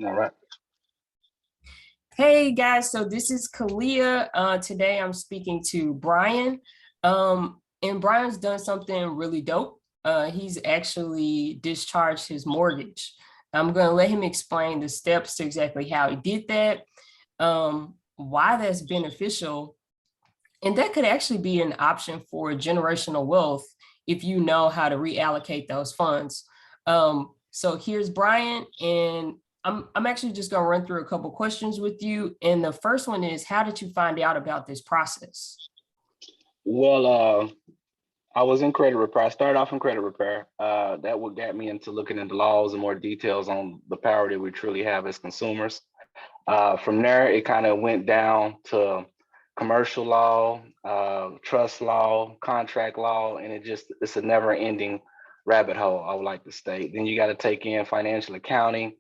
All right. Hey guys, so this is Kalia. Today I'm speaking to Bryan. And Bryan's done something really dope. He's actually discharged his mortgage. I'm going to let him explain the steps to exactly how he did that, why that's beneficial, and that could actually be an option for generational wealth if you know how to reallocate those funds. So here's Bryan, and I'm actually just going to run through a couple questions with you. And the first one is, how did you find out about this process? Well, I was in credit repair. I started off in credit repair. That would get me into looking into laws and more details on the power that we truly have as consumers. From there, it kind of went down to commercial law, trust law, contract law, and it's a never ending rabbit hole, I would like to state. Then you got to take in financial accounting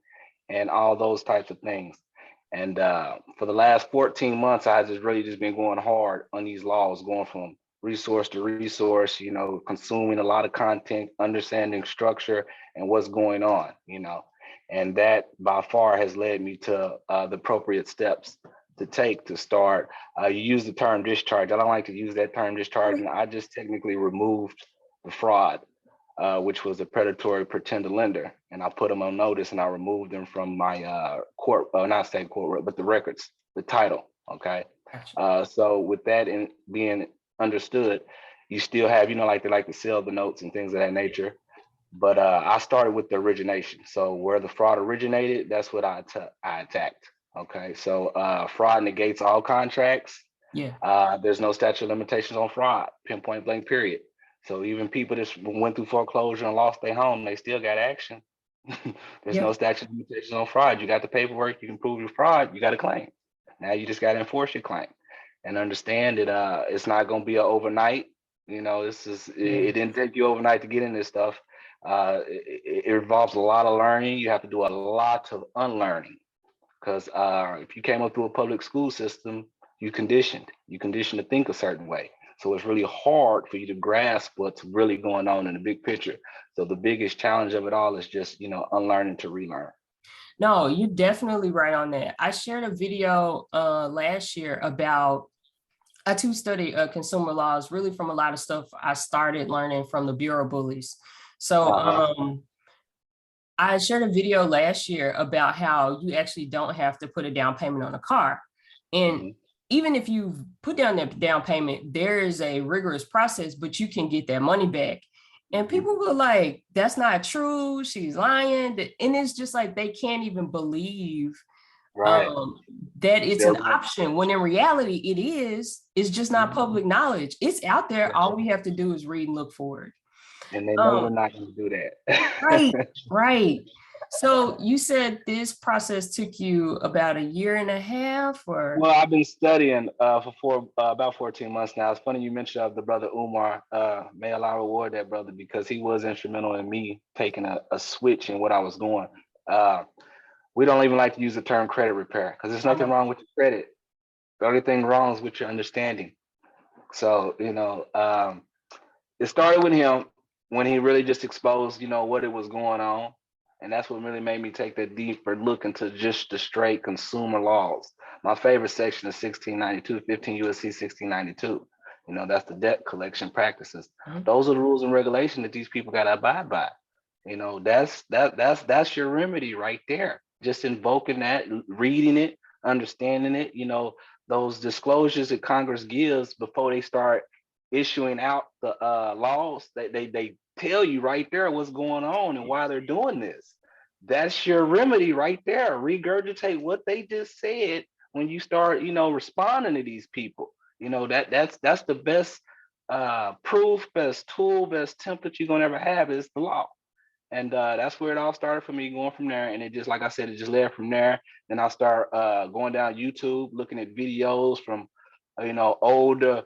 and all those types of things. And for the last 14 months, I just really just been going hard on these laws, going from resource to resource, consuming a lot of content, understanding structure and what's going on, and that by far has led me to the appropriate steps to take to start. You use the term discharge. I don't like to use that term discharge, and I just technically removed the fraud, which was a predatory pretender lender, and I put them on notice and I removed them from my court, not state court, but the records, the title. Okay. So with that in being understood, you still have, like they like to sell the notes and things of that nature. But I started with the origination. So where the fraud originated, that's what I attacked. Okay. So fraud negates all contracts. Yeah. There's no statute of limitations on fraud, pinpoint blank period. So even people that went through foreclosure and lost their home, they still got action. There's no statute of limitations on fraud. You got the paperwork, you can prove your fraud, you got a claim. Now you just got to enforce your claim and understand that it's not going to be an overnight. It didn't take you overnight to get in this stuff. It involves a lot of learning. You have to do a lot of unlearning because if you came up through a public school system, you conditioned to think a certain way. So it's really hard for you to grasp what's really going on in the big picture. So the biggest challenge of it all is just, unlearning to relearn. No, you're definitely right on that. I shared a video last year about, I too studied consumer laws, really from a lot of stuff I started learning from the Bureau bullies. So I shared a video last year about how you actually don't have to put a down payment on a car. And even if you put down that down payment, there is a rigorous process, but you can get that money back. And people were like, that's not true. She's lying. And it's just like, they can't even believe that it's an option, when in reality it is. It's just not public knowledge. It's out there. All we have to do is read and look for it. And they know we're not going to do that. Right. So you said this process took you about a year and a half, or? Well, I've been studying for about 14 months now. It's funny you mentioned the brother Umar. May Allah reward that brother, because he was instrumental in me taking a switch in what I was doing. We don't even like to use the term credit repair because there's nothing wrong with your credit. The only thing wrong is with your understanding. So, it started with him when he really just exposed, what it was going on. And that's what really made me take that deeper look into just the straight consumer laws. My favorite section is 1692, 15 USC 1692. That's the debt collection practices. Those are the rules and regulations that these people got to abide by. That's your remedy right there. Just invoking that, reading it, understanding it, those disclosures that Congress gives before they start issuing out the laws. They tell you right there what's going on and why they're doing this. That's your remedy right there. Regurgitate what they just said when you start, responding to these people. That's the best proof, best tool, best template you're gonna ever have is the law. And that's where it all started for me, going from there. And it just, like I said, it just led from there. Then I start going down YouTube, looking at videos from, older,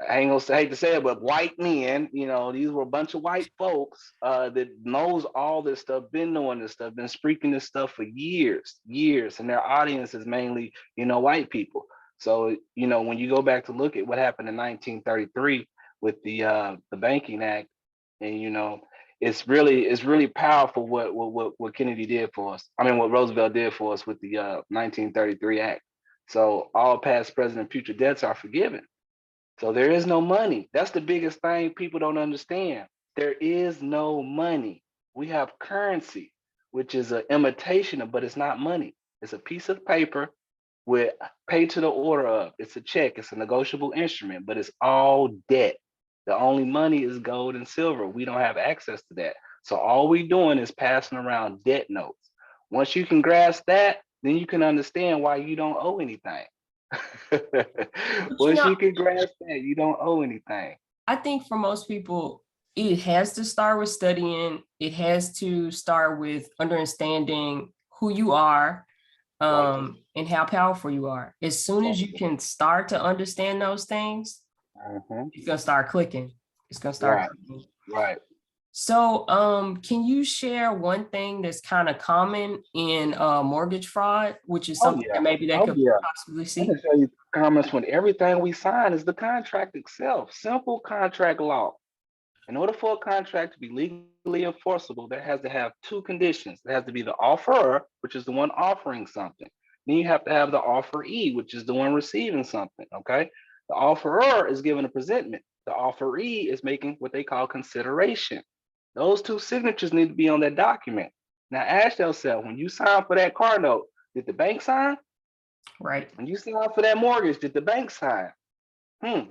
I ain't gonna hate to say it, but white men, these were a bunch of white folks that knows all this stuff, been doing this stuff, been speaking this stuff for years, and their audience is mainly, white people. So, when you go back to look at what happened in 1933 with the Banking Act, and, it's really powerful what Kennedy did for us. I mean, what Roosevelt did for us with the 1933 Act. So all past, present, and future debts are forgiven. So there is no money. That's the biggest thing people don't understand. There is no money. We have currency, which is an imitation of, but it's not money. It's a piece of paper with pay to the order of. It's a check. It's a negotiable instrument, but it's all debt. The only money is gold and silver. We don't have access to that. So all we doing is passing around debt notes. Once you can grasp that, then you can understand why you don't owe anything. But Once you can grasp that, you don't owe anything. I think for most people, it has to start with studying. It has to start with understanding who you are, Right. and how powerful you are. As soon as you can start to understand those things, Mhm. it's gonna start clicking. It's gonna start Right. clicking. Right. So, can you share one thing that's kind of common in mortgage fraud, which is Oh something yeah. that maybe they Oh could yeah. possibly I see? can tell you comments when everything we sign is the contract itself. Simple contract law. In order for a contract to be legally enforceable, there has to have two conditions. There has to be the offerer, which is the one offering something. Then you have to have the offeree, which is the one receiving something. Okay. The offerer is given a presentment. The offeree is making what they call consideration. Those two signatures need to be on that document. Now ask yourself, when you sign for that car note, did the bank sign? Right. When you sign for that mortgage, did the bank sign?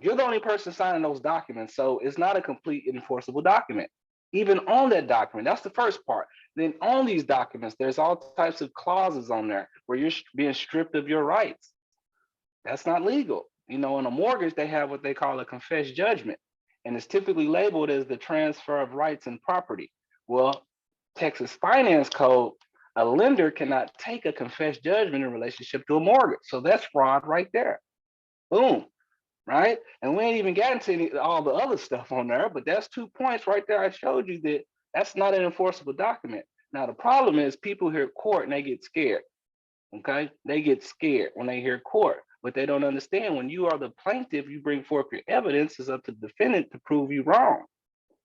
You're the only person signing those documents, so it's not a complete enforceable document. Even on that document, that's the first part. Then on these documents, there's all types of clauses on there where you're being stripped of your rights. That's not legal. You know, in a mortgage, they have what they call a confessed judgment, and it's typically labeled as the transfer of rights and property. Well, Texas Finance Code, a lender cannot take a confessed judgment in relationship to a mortgage. So that's fraud right there. Boom. Right? And we ain't even gotten to all the other stuff on there, but that's 2 points right there. I showed you that that's not an enforceable document. Now, the problem is people hear court and they get scared. Okay. They get scared when they hear court, but they don't understand when you are the plaintiff, you bring forth your evidence, it's up to the defendant to prove you wrong.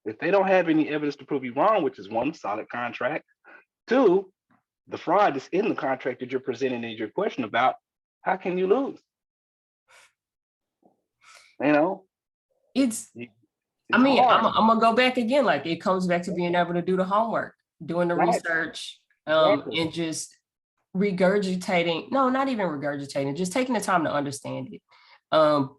If they don't have any evidence to prove you wrong, which is one, solid contract, two, the fraud is in the contract that you're presenting in your question about, how can you lose? You know, It's, I it's mean, hard. I'm gonna go back again. Like it comes back to being able to do the homework, doing the Right. research, Exactly. and just regurgitating, no, not even regurgitating, just taking the time to understand it.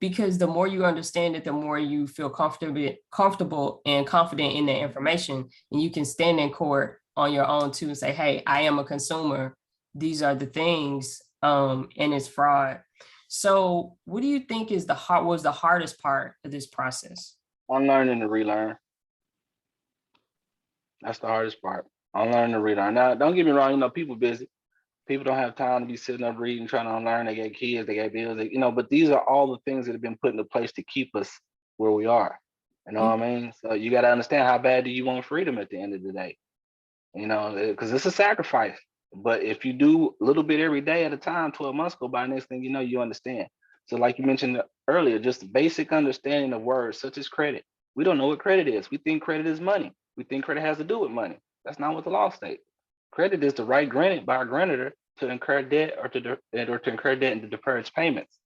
Because the more you understand it, the more you feel comfortable and confident in the information, and you can stand in court on your own too and say, hey, I am a consumer. These are the things, and it's fraud. So what do you think is was the hardest part of this process? Unlearn and to relearn. That's the hardest part. Unlearn and relearn. Now, don't get me wrong, you know, people busy. People don't have time to be sitting up reading, trying to unlearn. They got kids, they got bills, you know, but these are all the things that have been put into place to keep us where we are. You know what I mean? So you got to understand, how bad do you want freedom at the end of the day? You know, because it's a sacrifice. But if you do a little bit every day at a time, 12 months go by, next thing you know, you understand. So like you mentioned earlier, just basic understanding of words such as credit. We don't know what credit is. We think credit is money. We think credit has to do with money. That's not what the law states. Credit is the right granted by a grantor to incur debt or to incur debt and to defer its payments.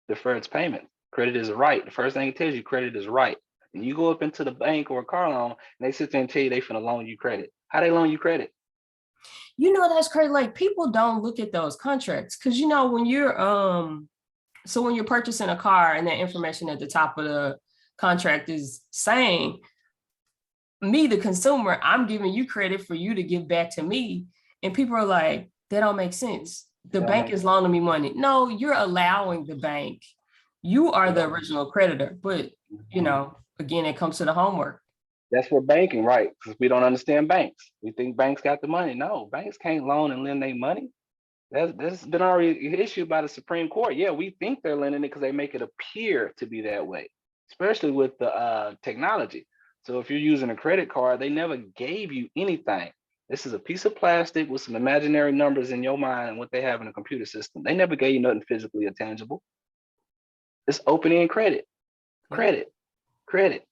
Defer its payments. Credit is a right. The first thing it tells you, credit is a right. And you go up into the bank or a car loan, and they sit there and tell you they finna loan you credit. How they loan you credit? You know, that's crazy. Like people don't look at those contracts because you know when you're so when you're purchasing a car and that information at the top of the contract is saying, me, the consumer, I'm giving you credit for you to give back to me. And people are like, that don't make sense. The That don't bank make is sense. loaning me money. No, you're allowing the bank. You are the original creditor. But you Mhm. know, again, it comes to the homework. That's for banking, right? Because we don't understand banks. We think banks got the money. No, banks can't loan and lend their money. That's been already issued by the Supreme Court. Yeah, we think they're lending it because they make it appear to be that way, especially with the technology. So if you're using a credit card, they never gave you anything. This is a piece of plastic with some imaginary numbers in your mind and what they have in a computer system. They never gave you nothing physically or tangible. It's open end credit, Yep. credit, credit.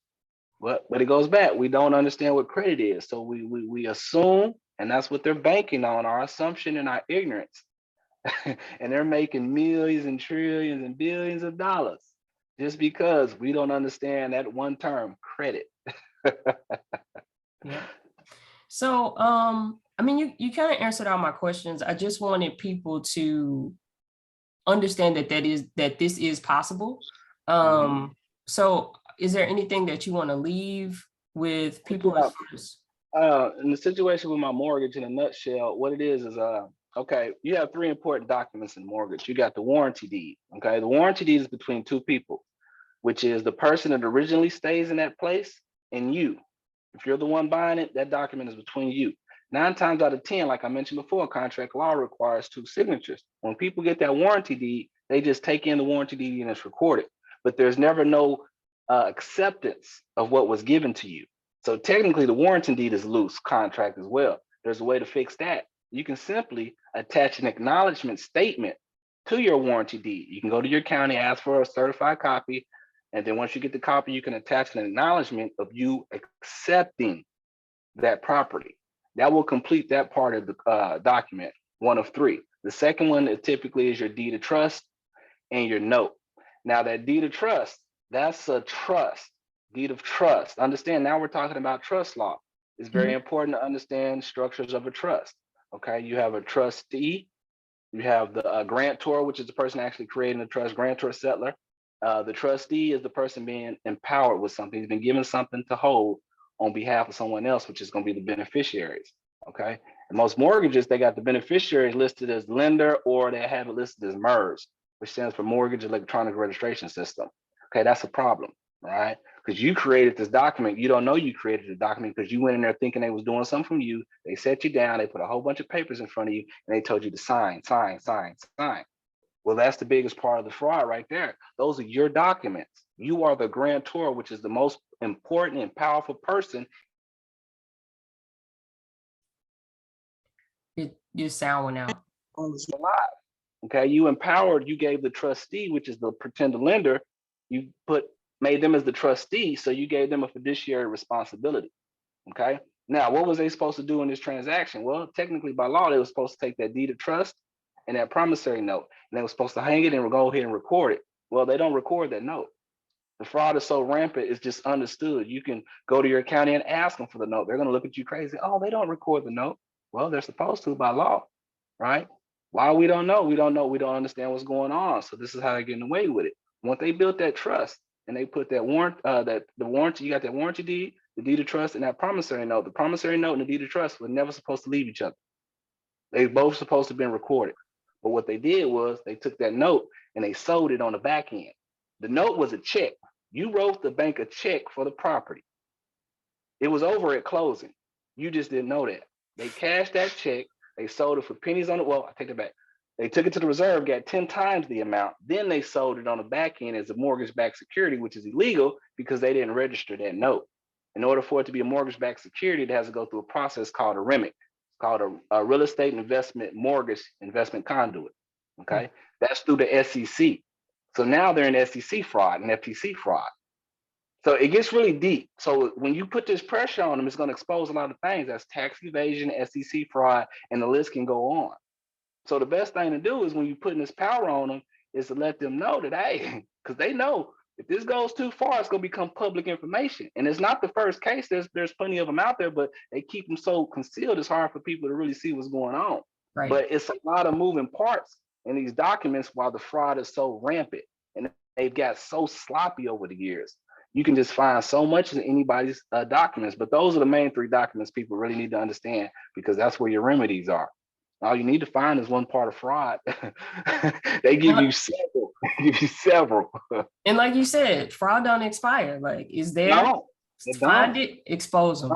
But it goes back. We don't understand what credit is. So we assume, and that's what they're banking on, our assumption and our ignorance. And they're making millions and trillions and billions of dollars just because we don't understand that one term, credit. Yeah. So, I mean, you kind of answered all my questions. I just wanted people to understand that this is possible. So is there anything that you want to leave with people as far as? In the situation with my mortgage, in a nutshell, what it is okay, you have three important documents in mortgage. You got the warranty deed. Okay, the warranty deed is between two people, which is the person that originally stays in that place and you. If you're the one buying it, that document is between you. 9 times out of 10, like I mentioned before, contract law requires 2 signatures. When people get that warranty deed, they just take in the warranty deed and it's recorded. But there's never no acceptance of what was given to you. So technically, the warranty deed is loose contract as well. There's a way to fix that. You can simply attach an acknowledgement statement to your warranty deed. You can go to your county, ask for a certified copy, and then once you get the copy, you can attach an acknowledgement of you accepting that property. That will complete that part of the document, one of 3. The second one is typically is your deed of trust and your note. Now that deed of trust, that's a trust, deed of trust. Understand, now we're talking about trust law. It's very important to understand structures of a trust. Okay, you have a trustee, you have the grantor, which is the person actually creating the trust, grantor, settler. The trustee is the person being empowered with something. He's been given something to hold on behalf of someone else, which is going to be the beneficiaries. Okay. And most mortgages, they got the beneficiaries listed as lender, or they have it listed as MERS, which stands for Mortgage Electronic Registration System. Okay. That's a problem, right? Because you created this document. You don't know you created the document because you went in there thinking they was doing something from you. They set you down. They put a whole bunch of papers in front of you and they told you to sign, sign, sign, sign. Well, that's the biggest part of the fraud right there. Those are your documents. You are the grantor, which is the most important and powerful person. Your sound went out. Alive. Okay, you empowered, you gave the trustee, which is the pretender lender, you made them as the trustee, so you gave them a fiduciary responsibility. Okay, now what was they supposed to do in this transaction? Well, technically by law, they were supposed to take that deed of trust and that promissory note, and they were supposed to hang it and go ahead and record it. Well, they don't record that note. The fraud is so rampant, it's just understood. You can go to your county and ask them for the note. They're going to look at you crazy. Oh, they don't record the note. Well, they're supposed to by law, right? Why we don't know? We don't know. We don't understand what's going on. So this is how they're getting away with it. Once they built that trust and they put that warrant, the warranty, you got that warranty deed, the deed of trust, and that promissory note. The promissory note and the deed of trust were never supposed to leave each other. They both supposed to have been recorded. But what they did was they took that note and they sold it on the back end. The note was a check. You wrote the bank a check for the property. It was over at closing. You just didn't know that. They cashed that check. They sold it for pennies on it. Well, I take it back. They took it to the reserve, got 10 times the amount. Then they sold it on the back end as a mortgage-backed security, which is illegal because they didn't register that note. In order for it to be a mortgage-backed security, it has to go through a process called a REMIC, called a real estate investment mortgage investment conduit. Okay, that's through the SEC. So now they're in SEC fraud and FTC fraud. So it gets really deep. So when you put this pressure on them, it's going to expose a lot of things. That's tax evasion, SEC fraud, and the list can go on. So the best thing to do is when you're putting this power on them is to let them know that, hey, because they know if this goes too far, it's going to become public information. And it's not the first case. There's plenty of them out there, but they keep them so concealed. It's hard for people to really see what's going on. Right. But it's a lot of moving parts in these documents while the fraud is so rampant. And they've got so sloppy over the years. You can just find so much in anybody's documents. But those are the main 3 documents people really need to understand because that's where your remedies are. All you need to find is one part of fraud. They give you several. Give you several. And like you said, fraud don't expire. Like, is there? No, find it, expose them.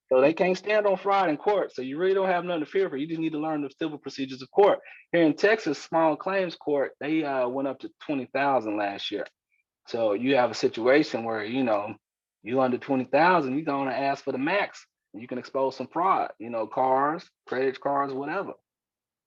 So they can't stand on fraud in court. So you really don't have nothing to fear for. You just need to learn the civil procedures of court. Here in Texas, small claims court, they went up to 20,000 last year. So you have a situation where, you under 20,000, you're going to ask for the max. You can expose some fraud, cars, credit cards, whatever.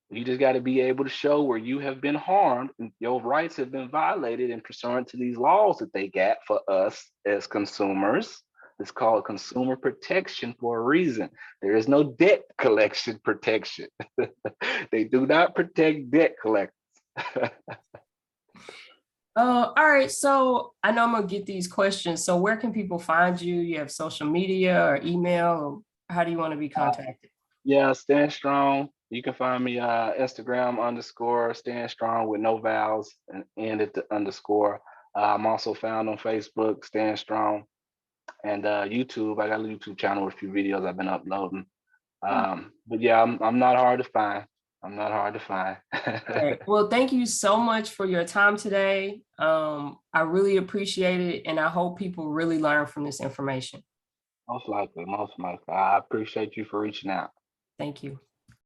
You just got to be able to show where you have been harmed and your rights have been violated in pursuant to these laws that they got for us as consumers, It's called consumer protection for a reason. There is no debt collection protection. They do not protect debt collectors. All right. So I know I'm gonna get these questions. So where can people find you? You have social media or email, or how do you want to be contacted? Yeah, Stand Strong. You can find me Instagram _ Stand Strong with no vowels and end at the underscore. I'm also found on Facebook, Stand Strong, and YouTube. I got a YouTube channel with a few videos I've been uploading. But yeah, I'm not hard to find. I'm not hard to find. All right. Well, thank you so much for your time today. I really appreciate it, and I hope people really learn from this information. Most likely, most likely. I appreciate you for reaching out. Thank you.